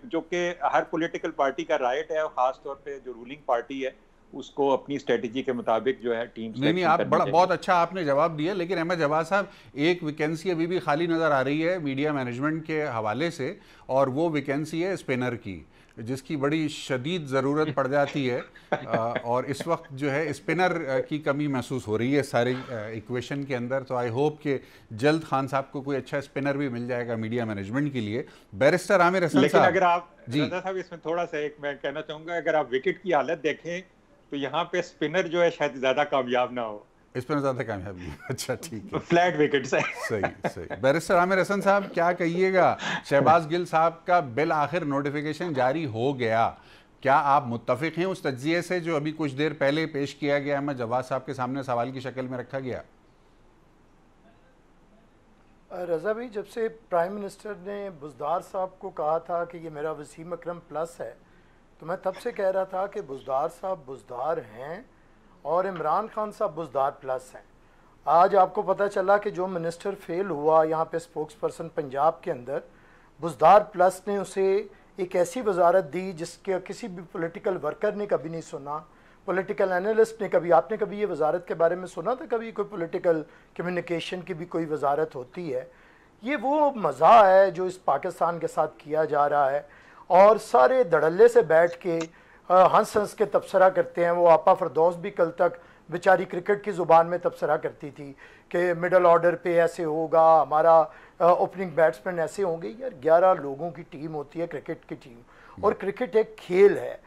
Speaker 2: जो कि हर पॉलिटिकल पार्टी का राइट है, और ख़ास तौर पे जो रूलिंग पार्टी है उसको अपनी स्ट्रेटजी के मुताबिक जो है टीम
Speaker 1: नहीं, आप बहुत अच्छा आपने जवाब दिया। लेकिन अहमद जवाद साहब, एक वैकेंसी अभी भी खाली नज़र आ रही है मीडिया मैनेजमेंट के हवाले से, और वो वैकेंसी है स्पिनर की, जिसकी बड़ी शदीद ज़रूरत पड़ जाती है, और इस वक्त जो है स्पिनर की कमी महसूस हो रही है सारी इक्वेशन के अंदर। तो आई होप कि जल्द खान साहब को कोई अच्छा स्पिनर भी मिल जाएगा मीडिया मैनेजमेंट के लिए। बैरिस्टर आमिर हसन साहब,
Speaker 2: लेकिन अगर आप रज़ा साहब, इसमें थोड़ा सा एक मैं कहना चाहूँगा, अगर आप विकेट की हालत देखें तो यहाँ पे स्पिनर जो है शायद ज्यादा कामयाब ना हो,
Speaker 1: स्पिनर ज्यादा कामयाब नहीं। अच्छा, ठीक है,
Speaker 2: फ्लैट विकेट्स है।
Speaker 1: सही। बैरिस्टर आमिर हसन साहब, क्या कहिएगा? शहबाज गिल साहब का बिल आखिर नोटिफिकेशन जारी हो गया, क्या आप मुत्तफिक हैं उस तज्जिए से जो अभी कुछ देर पहले पेश किया गया, अहमद जवाद साहब के सामने सवाल की शक्ल में रखा गया?
Speaker 3: रज़ा भाई, जब से प्राइम मिनिस्टर ने बुज़दार साहब को कहा था कि ये मेरा वसीम अकरम प्लस है, तो मैं तब से कह रहा था कि बुज़दार साहब बुज़दार हैं और इमरान खान साहब बुज़दार प्लस हैं। आज आपको पता चला कि जो मिनिस्टर फेल हुआ यहाँ पे स्पोक्स पर्सन पंजाब के अंदर, बुज़दार प्लस ने उसे एक ऐसी वजारत दी जिसके किसी भी पॉलिटिकल वर्कर ने कभी नहीं सुना, पॉलिटिकल एनालिस्ट ने कभी, आपने कभी ये वजारत के बारे में सुना था कभी कोई पॉलिटिकल कम्युनिकेशन की भी कोई वजारत होती है? ये वो मज़ा है जो इस पाकिस्तान के साथ किया जा रहा है, और सारे धड़ल्ले से बैठ के हंस हंस के तबसरा करते हैं। वो आपा फरदौस भी कल तक बेचारी क्रिकेट की ज़ुबान में तबसरा करती थी कि मिडल ऑर्डर पे ऐसे होगा, हमारा ओपनिंग बैट्समैन ऐसे होंगे। यार 11 लोगों की टीम होती है क्रिकेट की टीम, और क्रिकेट एक खेल है।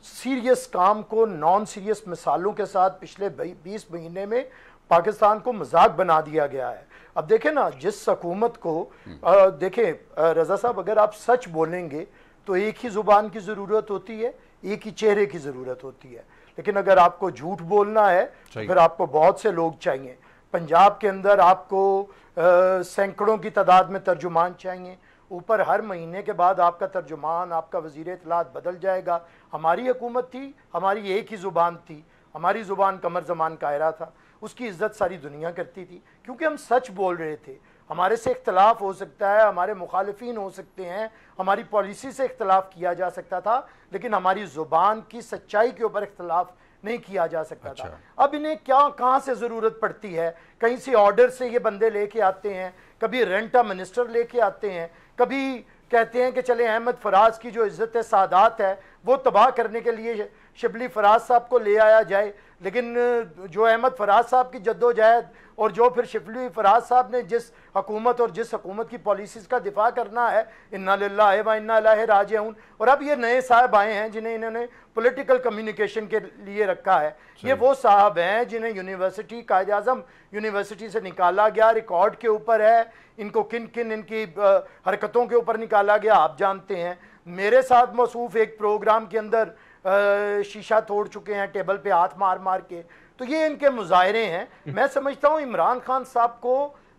Speaker 3: सीरियस काम को नॉन सीरियस मिसालों के साथ पिछले 20 महीने में पाकिस्तान को मजाक बना दिया गया है। अब देखें ना, जिस हुकूमत को देखें रजा साहब, अगर आप सच बोलेंगे तो एक ही जुबान की ज़रूरत होती है, एक ही चेहरे की ज़रूरत होती है। लेकिन अगर आपको झूठ बोलना है तो फिर आपको बहुत से लोग चाहिए। पंजाब के अंदर आपको सैकड़ों की तादाद में तर्जुमान चाहिए। ऊपर हर महीने के बाद आपका तर्जुमान, आपका वज़ीर इत्तलात बदल जाएगा। हमारी हुकूमत थी, हमारी एक ही ज़ुबान थी, हमारी ज़ुबान कमर ज़मान कायरा था, उसकी इज़्ज़त सारी दुनिया करती थी, क्योंकि हम सच बोल रहे थे। हमारे से इख्तलाफ हो सकता है, हमारे मुखालिफिन हो सकते हैं, हमारी पॉलिसी से इख्तलाफ किया जा सकता था, लेकिन हमारी ज़ुबान की सच्चाई के ऊपर इख्तलाफ नहीं किया जा सकता था। अब इन्हें क्या कहाँ से ज़रूरत पड़ती है? कहीं से ऑर्डर से ये बंदे लेके आते हैं, कभी रेंटा मिनिस्टर लेके आते हैं, कभी कहते हैं कि चले अहमद फराज की जो इज़्ज़त सादात है वो तबाह करने के लिए शिबली फराज साहब को ले आया जाए। लेकिन जो अहमद फराज साहब की जद्दोजहद और जो फिर शिबली फराज साहब ने जिस हुकूमत और जिस हुकूमत की पॉलिसीज़ का दिफा करना है, इन्ना लिल्लाहि व इन्ना इलैहि राजिऊन। और अब ये नए साहब आए हैं जिन्हें इन्होंने पॉलिटिकल कम्युनिकेशन के लिए रखा है। ये वो साहब हैं जिन्हें यूनिवर्सिटी, कायद आज़म यूनिवर्सिटी से निकाला गया, रिकॉर्ड के ऊपर है, इनको किन किन इनकी हरकतों के ऊपर निकाला गया आप जानते हैं। मेरे साथ मौसूफ एक प्रोग्राम के अंदर शीशा तोड़ चुके हैं टेबल पे हाथ मार मार के। तो ये इनके मुजाहरे हैं। मैं समझता हूँ इमरान खान साहब को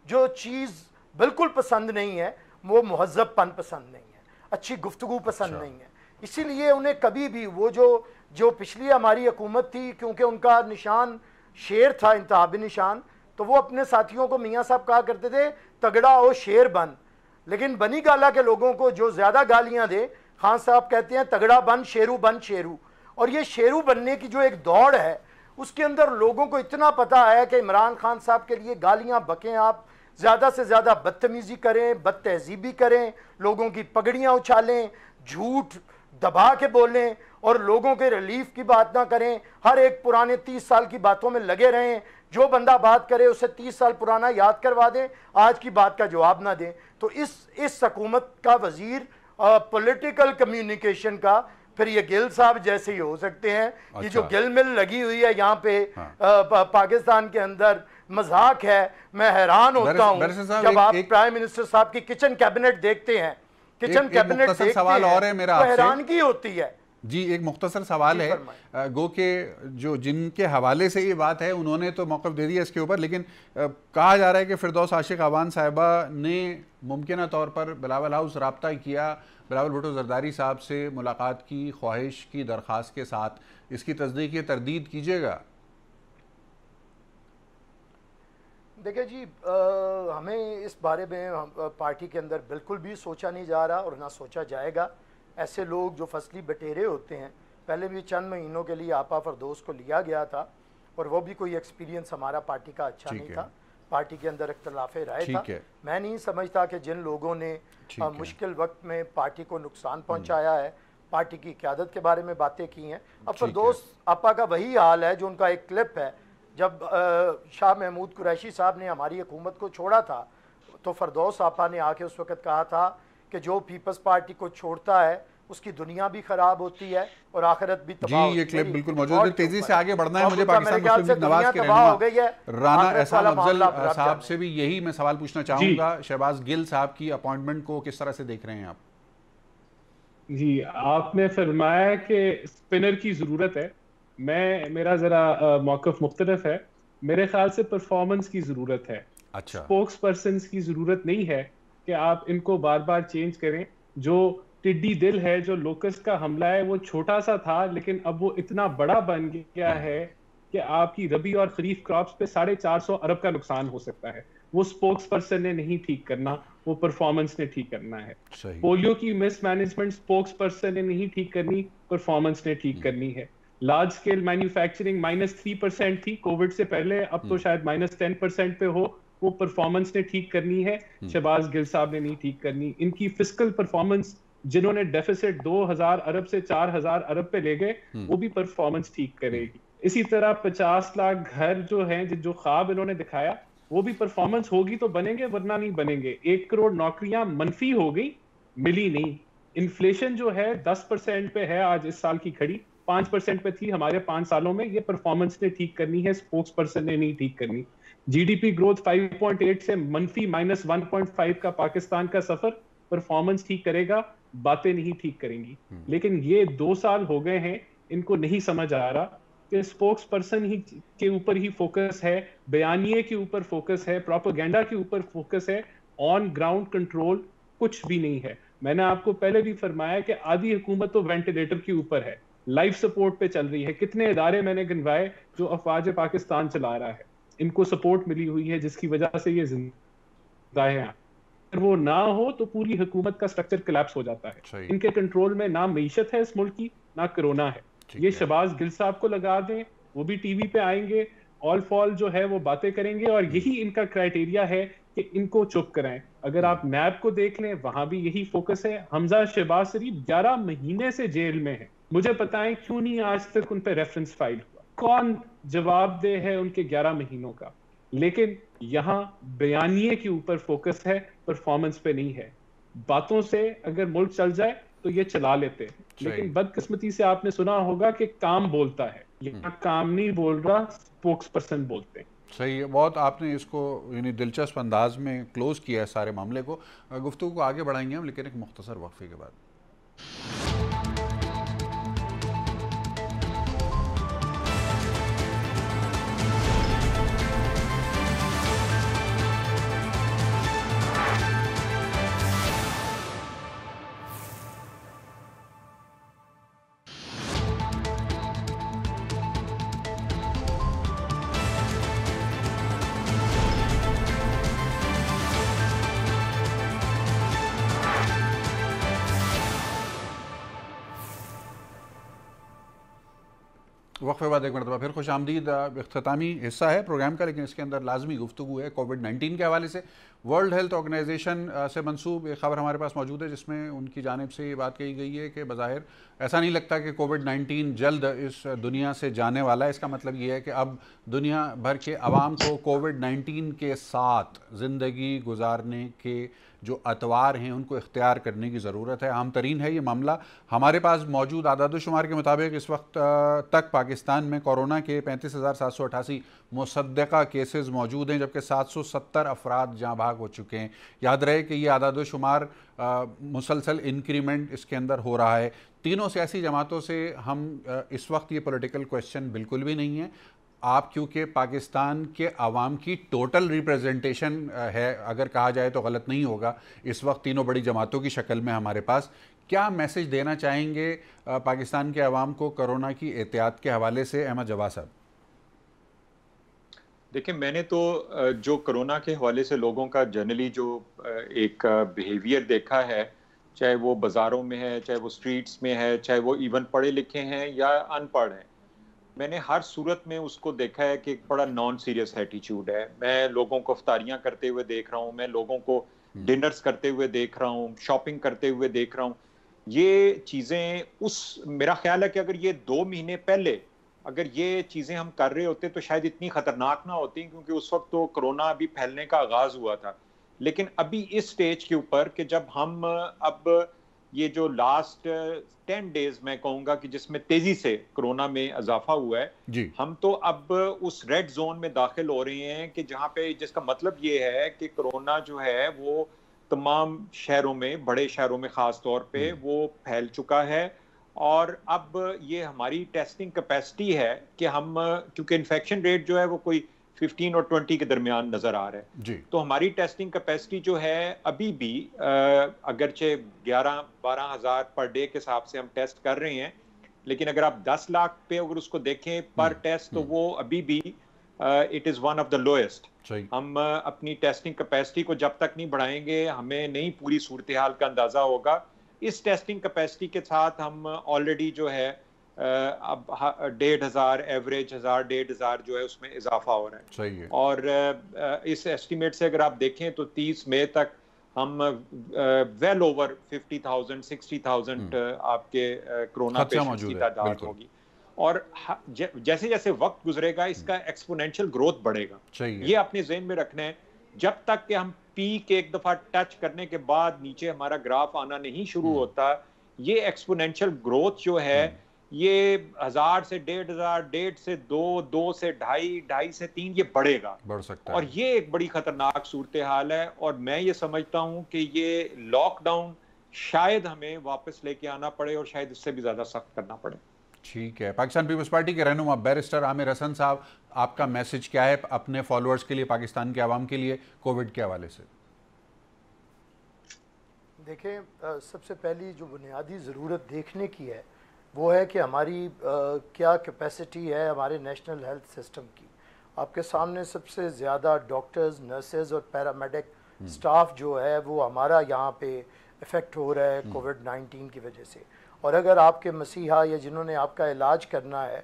Speaker 3: जो चीज़ बिल्कुल पसंद नहीं है वो मुहज़्ज़बपन पसंद नहीं है, अच्छी गुफ्तगू पसंद नहीं है। इसीलिए उन्हें कभी भी वो जो पिछली हमारी हुकूमत थी, क्योंकि उनका निशान शेर था, इंतहाबी निशान, तो वो अपने साथियों को मियाँ साहब कहा करते थे तगड़ा हो शेर बन। लेकिन बनी गाला के लोगों को जो ज़्यादा गालियाँ दे, खान साहब कहते हैं तगड़ा बन शेरू। और ये शेरू बनने की जो एक दौड़ है उसके अंदर लोगों को इतना पता है कि इमरान खान साहब के लिए गालियां बकें, आप ज़्यादा से ज़्यादा बदतमीज़ी करें, बदतहजीबी करें, लोगों की पगड़ियां उछालें, झूठ दबा के बोलें और लोगों के रिलीफ की बात ना करें। हर एक पुराने 30 साल की बातों में लगे रहें। जो बंदा बात करे उसे 30 साल पुराना याद करवा दें, आज की बात का जवाब ना दें। तो इस हुकूमत का वजीर पॉलिटिकल कम्युनिकेशन का फिर ये गिल साहब जैसे ही हो सकते हैं। ये जो गिल मिल लगी हुई है यहाँ पे पाकिस्तान के अंदर, मजाक है। मैं हैरान होता हूँ जब आप प्राइम मिनिस्टर साहब की किचन कैबिनेट देखते हैं, किचन कैबिनेट देखते हैं,
Speaker 1: सवाल और है मेरा
Speaker 3: तो हैरानगी होती है।
Speaker 1: जी, एक मुख्तसर सवाल है। गो के जो जिनके हवाले से ये बात है उन्होंने तो मौक़िफ़ दे दिया इसके ऊपर, लेकिन कहा जा रहा है कि फिरदौस आशिक अवान साहिबा ने मुमकिन तौर पर बिलावल हाउस रब्ता किया, बिलावल भुट्टो ज़रदारी साहब से मुलाकात की ख्वाहिश की दरख्वास्त के साथ। इसकी तस्दीक या तरदीद कीजिएगा?
Speaker 3: देखिए जी, हमें इस बारे में पार्टी के अंदर बिल्कुल भी सोचा नहीं जा रहा और ना सोचा जाएगा। ऐसे लोग जो फसली बटेरे होते हैं, पहले भी चंद महीनों के लिए आपा फरदौस को लिया गया था और वो भी कोई एक्सपीरियंस हमारा पार्टी का अच्छा नहीं था। पार्टी के अंदर इख्तलाफ राय था। मैं नहीं समझता कि जिन लोगों ने मुश्किल वक्त में पार्टी को नुकसान पहुंचाया है, पार्टी की क़यादत के बारे में बातें की हैं। अब फरदौस आपा का वही हाल है जो उनका एक क्लिप है, जब शाह महमूद कुरैशी साहब ने हमारी हुकूमत को छोड़ा था तो फरदौस आपा ने आके उस वक़्त कहा था कि जो पीपल्स पार्टी को छोड़ता है उसकी दुनिया भी खराब होती है और आखिरत भी तबाह होती है।
Speaker 1: ये क्लिप बिल्कुल मौजूद है। तेजी से आगे बढ़ना है, मुझे पाकिस्तान मुस्लिम लीग नवाज के रहनुमा राना एहसान अफजल साहब से भी यही मैं सवाल पूछना चाहूंगा। शहबाज गिल साहब की अपॉइंटमेंट को किस तरह से देख रहे हैं आप?
Speaker 4: जी, आपने फरमाया कि स्पिनर की जरूरत है। मेरा जरा मौक़िफ़ मुख्तलिफ है। मेरे ख्याल से परफॉर्मेंस की जरूरत है।
Speaker 1: अच्छा,
Speaker 4: स्पोक्स पर्सन्स की जरूरत नहीं है कि आप इनको बार बार चेंज करें। जो टिड्डी दिल है, जो लोकस्ट का हमला है, वो छोटा सा था लेकिन अब वो इतना बड़ा बन गया है कि आपकी रबी और खरीफ क्रॉप्स पे 450 अरब का नुकसान हो सकता है। वो स्पोक्स पर्सन ने नहीं ठीक करना, वो परफॉर्मेंस ने ठीक करना है। पोलियो की मिसमैनेजमेंट स्पोक्स पर्सन ने नहीं ठीक करनी, परफॉर्मेंस ने ठीक करनी है। लार्ज स्केल मैन्युफैक्चरिंग -3% थी कोविड से पहले, अब तो शायद -10% पे हो, वो परफॉर्मेंस ने ठीक करनी है, शहबाज गिल साहब ने नहीं ठीक करनी। इनकी फिस्कल परफॉर्मेंस, जिन्होंने डेफिसिट 2000 अरब से 4000 अरब पे ले गए, वो भी परफॉर्मेंस ठीक करेगी। इसी तरह 50 लाख घर जो हैं, जो ख्वाब इन्होंने दिखाया, वो भी परफॉर्मेंस होगी तो बनेंगे, वरना नहीं बनेंगे। 1 करोड़ नौकरियां मनफी हो गई, मिली नहीं। इन्फ्लेशन जो है 10% पे है आज इस साल की खड़ी, 5% पे थी हमारे 5 सालों में। ये परफॉर्मेंस ने ठीक करनी है, स्पोक्स पर्सन ने नहीं ठीक करनी। जीडीपी ग्रोथ 5.8 से मनफी -1.5 का पाकिस्तान का सफर, परफॉर्मेंस ठीक करेगा, बातें नहीं ठीक करेंगी। लेकिन ये 2 साल हो गए हैं, इनको नहीं समझ आ रहा कि स्पोक्स पर्सन ही के ऊपर ही फोकस है, बयानिए के ऊपर फोकस है, प्रोपेगेंडा के ऊपर फोकस है, ऑन ग्राउंड कंट्रोल कुछ भी नहीं है। मैंने आपको पहले भी फरमाया कि आधी हुकूमत तो वेंटिलेटर के ऊपर है, लाइफ सपोर्ट पे चल रही है। कितने इदारे मैंने गिनवाए जो अफवाज पाकिस्तान चला रहा है, इनको सपोर्ट मिली हुई है, जिसकी वजह से ये जिंदा है। अगर वो ना हो तो पूरी हुकूमत का स्ट्रक्चर कोलैप्स हो जाता है। इनके कंट्रोल में ना मईशत है इस मुल्क की, ना कोरोना है। ये शहबाज गिल साहब को लगा दें, वो भी टीवी पे आएंगे, ऑल फॉल जो है वो बातें करेंगे, और यही इनका क्राइटेरिया है कि इनको चुप कराएं। अगर आप नैब को देख लें, वहां भी यही फोकस है। हमजा शहबाज शरीफ 11 महीने से जेल में है। मुझे बताएं क्यों नहीं आज तक उन पे रेफरेंस फाइल हुआ? कौन जवाबदेह है उनके 11 महीनों का? लेकिन यहाँ बयानिए के ऊपर फोकस है, परफॉर्मेंस पे नहीं है। बातों से अगर मुल्क चल जाए तो ये चला लेते हैं, लेकिन बदकिस्मती से आपने सुना होगा कि काम बोलता है, यहाँ काम नहीं बोल रहा, स्पोक्स पर्सन बोलते हैं।
Speaker 1: सही है, बहुत आपने इसको यानी दिलचस्प अंदाज में क्लोज किया है सारे मामले को। गुफ्तगू को आगे बढ़ाएंगे हम, लेकिन एक मुख्तसर वक्फे के बाद। वक्फे बाद एक मरतबा फिर खुश आमदीद। इख्तितामी हिस्सा है प्रोग्राम का, लेकिन इसके अंदर लाजमी गुफ्तगू है कोविड-19 के हवाले से। वर्ल्ड हेल्थ ऑर्गेनाइजेशन से मंसूब एक ख़बर हमारे पास मौजूद है, जिसमें उनकी जानिब से ये बात कही गई है कि बज़ाहिर ऐसा नहीं लगता कि कोविड-19 जल्द इस दुनिया से जाने वाला है। इसका मतलब ये है कि अब दुनिया भर के अवाम को कोविड-19 के साथ ज़िंदगी गुजारने के जो अतवार हैं उनको इख्तियार करने की ज़रूरत है। अहम तरीन है ये मामला। हमारे पास मौजूद आदाद-ओ-शुमार के मुताबिक इस वक्त तक पाकिस्तान में कोरोना के 35,788 मुसद्दक़ा केसेस मौजूद हैं, जबकि 770 अफराद जाँ भाग हो चुके हैं। याद रहे कि ये आदाद-ओ-शुमार मुसलसल इंक्रीमेंट इसके अंदर हो रहा है। तीनों सियासी जमातों से हम इस वक्त ये पॉलिटिकल क्वेश्चन बिल्कुल भी नहीं है। आप क्योंकि पाकिस्तान के अवाम की टोटल रिप्रेजेंटेशन है, अगर कहा जाए तो गलत नहीं होगा, इस वक्त तीनों बड़ी जमातों की शक्ल में हमारे पास, क्या मैसेज देना चाहेंगे पाकिस्तान के अवाम को कोरोना की एहतियात के हवाले से? अहमद जवाद साहब।
Speaker 2: देखिए, मैंने तो जो कोरोना के हवाले से लोगों का जनरली जो एक बिहेवियर देखा है, चाहे वो बाज़ारों में है, चाहे वो स्ट्रीट्स में है, चाहे वो इवन पढ़े लिखे हैं या अनपढ़ हैं, मैंने हर सूरत में उसको देखा है कि एक बड़ा नॉन सीरियस एटीट्यूड है। मैं लोगों को इफ्तारियां करते हुए देख रहा हूँ, मैं लोगों को डिनर्स करते हुए देख रहा हूँ, शॉपिंग करते हुए देख रहा हूँ। ये चीज़ें मेरा ख्याल है कि अगर ये 2 महीने पहले अगर ये चीज़ें हम कर रहे होते तो शायद इतनी ख़तरनाक ना होती, क्योंकि उस वक्त तो कोरोना अभी फैलने का आगाज़ हुआ था। लेकिन अभी इस स्टेज के ऊपर कि जब हम अब ये जो लास्ट 10 डेज मैं कहूँगा कि जिसमें तेज़ी से कोरोना में इजाफा हुआ है, हम तो अब उस रेड जोन में दाखिल हो रहे हैं कि जहाँ पे, जिसका मतलब ये है कि कोरोना जो है वो तमाम शहरों में, बड़े शहरों में ख़ास तौर पे वो फैल चुका है। और अब ये हमारी टेस्टिंग कैपेसिटी है कि हम, क्योंकि इन्फेक्शन रेट जो है वो कोई 15 और 20 के दरमियान नजर आ रहा है, तो हमारी टेस्टिंग कैपेसिटी जो है अभी भी अगरचे 11-12 हज़ार पर डे के हिसाब से हम टेस्ट कर रहे हैं, लेकिन अगर आप 10 लाख पे अगर उसको देखें पर टेस्ट, तो वो अभी भी it is one of the lowest.
Speaker 1: सही।
Speaker 2: हम अपनी टेस्टिंग कैपेसिटी को जब तक नहीं बढ़ाएंगे हमें नहीं पूरी सूरत हाल का अंदाज़ा होगा। इस टेस्टिंग कैपेसिटी के साथ हम ऑलरेडी जो है अब 1,500 एवरेज 1,000-1,500 जो है उसमें इजाफा हो रहा है।
Speaker 1: सही है।
Speaker 2: और इस एस्टिमेट से अगर आप देखें तो 30 मई तक हम वेल ओवर 50,000 60,000 आपके कोरोना पेशेंट्स की तादाद होगी। और जैसे जैसे वक्त गुजरेगा इसका एक्सपोनेंशियल ग्रोथ बढ़ेगा। ये अपने ज़हन में रखना है। जब तक कि हम पीक एक दफा टच करने के बाद नीचे हमारा ग्राफ आना नहीं शुरू होता, ये एक्सपोनेंशियल ग्रोथ जो है ये 1000 से 1,500, 1.5 से 2, 2 से 2.5, 2.5 से 3 ये बढ़ेगा,
Speaker 1: बढ़ सकता है।
Speaker 2: और ये एक बड़ी खतरनाक सूरत हाल है। और मैं ये समझता हूँ कि ये लॉकडाउन शायद हमें वापस लेके आना पड़े और शायद इससे भी ज्यादा सख्त करना पड़े।
Speaker 1: ठीक है। पाकिस्तान पीपल्स पार्टी के रहनुमा बैरिस्टर आमिर हसन साहब, आपका मैसेज क्या है अपने फॉलोअर्स के लिए, पाकिस्तान के आवाम के लिए कोविड के हवाले से?
Speaker 3: देखें, सबसे पहली जो बुनियादी ज़रूरत देखने की है वो है कि हमारी क्या कैपेसिटी है हमारे नेशनल हेल्थ सिस्टम की। आपके सामने सबसे ज़्यादा डॉक्टर्स, नर्सेज और पैरामेडिक स्टाफ जो है वो हमारा यहाँ पे इफ़ेक्ट हो रहा है कोविड-19 की वजह से। और अगर आपके मसीहा या जिन्होंने आपका इलाज करना है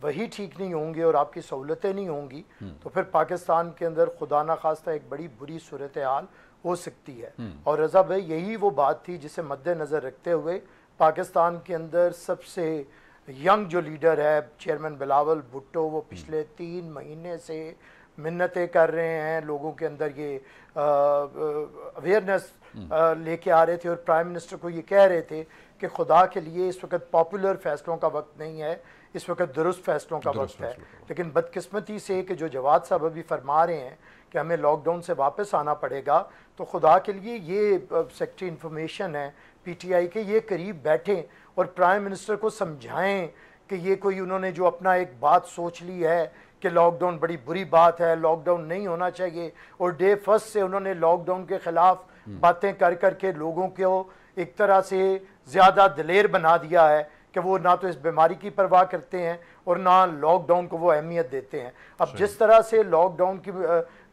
Speaker 3: वही ठीक नहीं होंगे और आपकी सहूलतें नहीं होंगी तो फिर पाकिस्तान के अंदर खुदा ना खास्ता एक बड़ी बुरी सूरत हाल हो सकती है। और रज़ा भाई, यही वो बात थी जिसे मद्देनज़र रखते हुए पाकिस्तान के अंदर सबसे यंग जो लीडर है चेयरमैन बिलावल भुट्टो, वो पिछले 3 महीने से मिन्नतें कर रहे हैं, लोगों के अंदर ये अवेयरनेस लेके आ रहे थे और प्राइम मिनिस्टर को ये कह रहे थे कि खुदा के लिए इस वक्त पॉपुलर फैसलों का वक्त नहीं है, इस वक्त दुरुस्त फैसलों का वक्त है। लेकिन बदकिस्मती से कि जो जवाद साहब अभी फरमा रहे हैं कि हमें लॉकडाउन से वापस आना पड़ेगा, तो खुदा के लिए ये सेक्रेटरी इंफॉर्मेशन है पीटीआई के, ये करीब बैठें और प्राइम मिनिस्टर को समझाएं कि ये कोई उन्होंने जो अपना एक बात सोच ली है कि लॉकडाउन बड़ी बुरी बात है, लॉकडाउन नहीं होना चाहिए, और डे फर्स्ट से उन्होंने लॉकडाउन के ख़िलाफ़ बातें कर करके लोगों को एक तरह से ज़्यादा दिलेर बना दिया है कि वो ना तो इस बीमारी की परवाह करते हैं और ना लॉकडाउन को वो अहमियत देते हैं। अब जिस तरह से लॉकडाउन की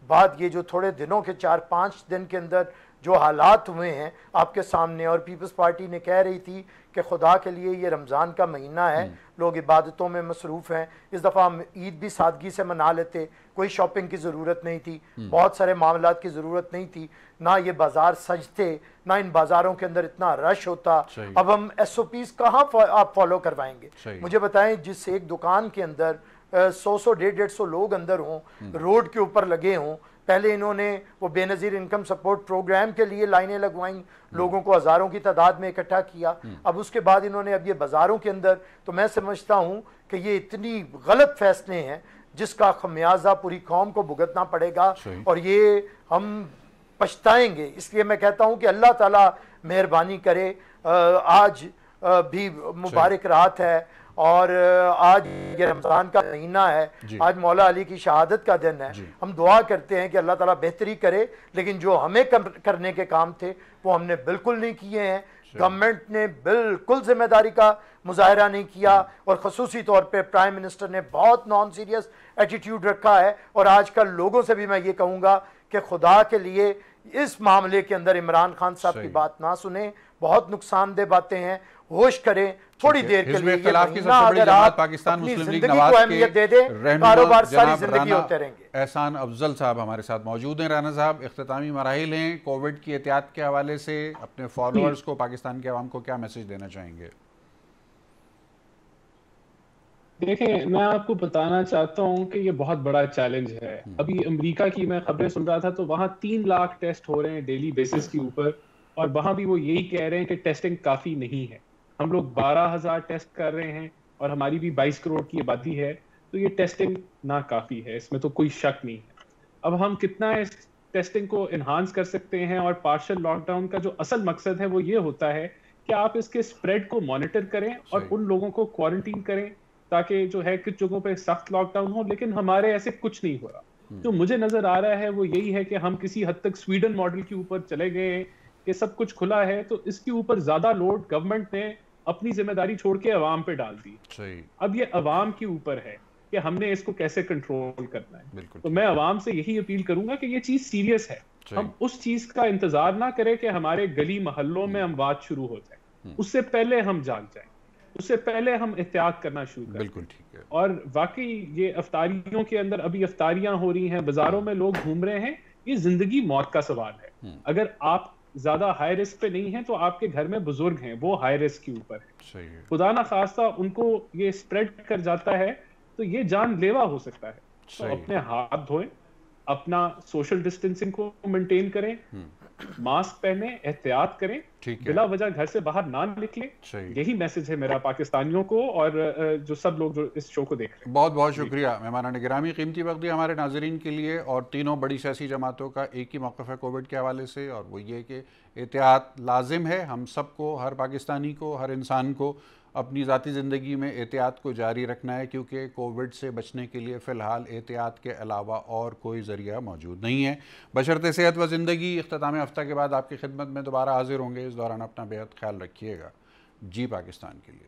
Speaker 3: बाद ये जो थोड़े दिनों के 4-5 दिन के अंदर जो हालात हुए हैं आपके सामने, और पीपल्स पार्टी ने कह रही थी कि खुदा के लिए ये रमज़ान का महीना है, लोग इबादतों में मसरूफ़ हैं, इस दफ़ा हम ईद भी सादगी से मना लेते, कोई शॉपिंग की ज़रूरत नहीं थी, बहुत सारे मामलात की ज़रूरत नहीं थी, ना ये बाज़ार सजते, ना इन बाज़ारों के अंदर इतना रश होता। अब हम SOPs कहाँ आप फॉलो करवाएंगे? मुझे बताएं, जिस एक दुकान के अंदर 100-150 लोग अंदर हों, रोड के ऊपर लगे हों, पहले इन्होंने वो बेनज़ीर इनकम सपोर्ट प्रोग्राम के लिए लाइनें लगवाईं, लोगों को हज़ारों की तादाद में इकट्ठा किया, अब उसके बाद इन्होंने अब ये बाज़ारों के अंदर, तो मैं समझता हूँ कि ये इतनी गलत फैसले हैं जिसका खमियाजा पूरी कौम को भुगतना पड़ेगा और ये हम पछताएंगे। इसलिए मैं कहता हूँ कि अल्लाह ताला मेहरबानी करे। आज भी मुबारक रात है और आज ये रमज़ान का महीना है, आज मौला अली की शहादत का दिन है। हम दुआ करते हैं कि अल्लाह ताला बेहतरी करे, लेकिन जो हमें करने के काम थे वो हमने बिल्कुल नहीं किए हैं। गवर्नमेंट ने बिल्कुल जिम्मेदारी का मुजाहरा नहीं किया और ख़ुसूसी तौर पे प्राइम मिनिस्टर ने बहुत नॉन सीरियस एटीट्यूड रखा है। और आजकल लोगों से भी मैं ये कहूँगा कि खुदा के लिए इस मामले के अंदर इमरान खान साहब की बात ना सुने, बहुत नुकसानदेह बातें हैं, होश करें थोड़ी देर के लिए।
Speaker 1: अगर आप पाकिस्तान मुस्लिम लीग नवाज
Speaker 3: दे दें, कारोबार सारी जिंदगी होते रहेंगे।
Speaker 1: एहसान अफजल साहब हमारे साथ मौजूद हैं। राना साहब, इख्तितामी मराहिल हैं, कोविड की एहतियात के हवाले से अपने फॉलोअर्स को, पाकिस्तान के अवाम को क्या मैसेज देना चाहेंगे?
Speaker 4: देखें, मैं आपको बताना चाहता हूं कि ये बहुत बड़ा चैलेंज है। अभी अमेरिका की मैं खबरें सुन रहा था तो वहां 3 लाख टेस्ट हो रहे हैं डेली बेसिस के ऊपर, और वहां भी वो यही कह रहे हैं कि टेस्टिंग काफी नहीं है। हम लोग 12,000 टेस्ट कर रहे हैं और हमारी भी 22 करोड़ की आबादी है, तो ये टेस्टिंग ना काफी है, इसमें तो कोई शक नहीं है। अब हम कितना इस टेस्टिंग को इन्हांस कर सकते हैं, और पार्शियल लॉकडाउन का जो असल मकसद है वो ये होता है कि आप इसके स्प्रेड को मॉनिटर करें और उन लोगों को क्वारंटीन करें ताकि जो है कुछ जगहों पे सख्त लॉकडाउन हो, लेकिन हमारे ऐसे कुछ नहीं हो रहा। जो मुझे नजर आ रहा है वो यही है कि हम किसी हद तक स्वीडन मॉडल के ऊपर चले गए कि सब कुछ खुला है, तो इसके ऊपर ज्यादा लोड गवर्नमेंट ने अपनी जिम्मेदारी छोड़ के अवाम पे डाल दी। अब ये अवाम के ऊपर है कि हमने इसको कैसे कंट्रोल करना है।
Speaker 1: बिल्कुल।
Speaker 4: तो मैं आवाम से यही अपील करूंगा कि ये चीज सीरियस है, हम उस चीज का इंतजार ना करें कि हमारे गली मोहल्लों में अमवात शुरू हो जाए, उससे पहले हम जाग जाएं, उससे पहले हम एहतियात करना शुरू करें।
Speaker 1: बिल्कुल ठीक है।
Speaker 4: और वाकई ये अफ्तारियों के अंदर अभी अफ्तारियां हो रही हैं, बाजारों में लोग घूम रहे हैं, ये जिंदगी मौत का सवाल है। अगर आप ज्यादा हाई रिस्क पे नहीं हैं तो आपके घर में बुजुर्ग हैं, वो हाई रिस्क के ऊपर है।
Speaker 1: सही है।
Speaker 4: खुदा ना खास्ता उनको ये स्प्रेड कर जाता है तो ये जानलेवा हो सकता है। तो अपने हाथ धोएं, अपना सोशल डिस्टेंसिंग को मेंटेन करें, मास्क पहने, एहतियात करें, बिला वजह घर से बाहर ना निकलें। यही मैसेज है मेरा पाकिस्तानियों को और जो सब लोग जो इस शो को देख रहे हैं।
Speaker 1: बहुत बहुत शुक्रिया मेहमान गिरामी, कीमती वक्त दिया हमारे नाजरीन के लिए। और तीनों बड़ी सियासी जमातों का एक ही मौक़िफ़ है कोविड के हवाले से, और वो ये कि एहतियात लाजिम है। हम सबको, हर पाकिस्तानी को, हर इंसान को अपनी ज़ाती ज़िंदगी में एहतियात को जारी रखना है, क्योंकि कोविड से बचने के लिए फ़िलहाल एहतियात के अलावा और कोई ज़रिया मौजूद नहीं है। बशर्ते सेहत व ज़िंदगी। इख्तिताम हफ्ता के बाद आपकी खिदमत में दोबारा हाजिर होंगे। इस दौरान अपना बेहद ख्याल रखिएगा। जी पाकिस्तान के लिए।